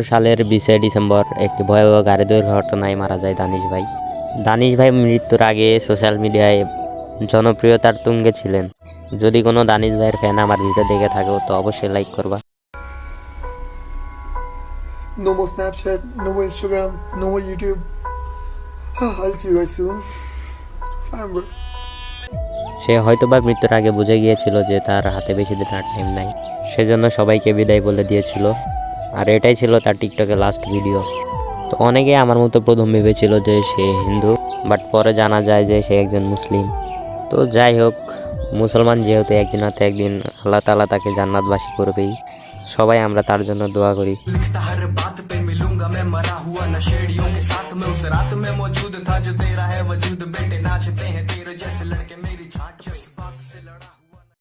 সালের 20 ডিসেম্বর একটি ভয়াবহ গাড়ি দুর্ঘটনায় মারা যায় দানিশ ভাই। দানিশ ভাই মৃত্যুর আগে সোশ্যাল মিডিয়ায় জনপ্রিয়তার তুঙ্গে ছিলেন। যদি কোনো দানিশ ভাইয়ের ফ্যান আমার ভিডিও দেখে থাকো তো অবশ্যই লাইক করবা। No more Snapchat, no more Instagram, no more YouTube. I'll see you guys soon. Fine, bro. সে হয়তোবা মৃত্যুর আগে বুঝে গিয়েছিল যে তার হাতে বেশি দিন আর টাইম নাই, সেজন্য সবাইকে বিদায় বলে দিয়েছিল। আর এটাই ছিল তার টিকটকে লাস্ট ভিডিও। তো অনেকে আমার মতো প্রথম ভেবেছিল যে সে হিন্দু, বাট পরে জানা যায় যে সে একজন মুসলিম। তো যাই হোক, মুসলমান যেহেতু একদিন হাতে একদিন আল্লাহ তাআলা তাকে জান্নাতবাসী করবেই। সবাই আমরা তার জন্য দোয়া করি। नशेड़ियों के साथ में उस रात में मौजूद था जो तेरा है वजूद बेटे नाचते हैं तेरे जैसे लड़के मेरी छाट से लड़ा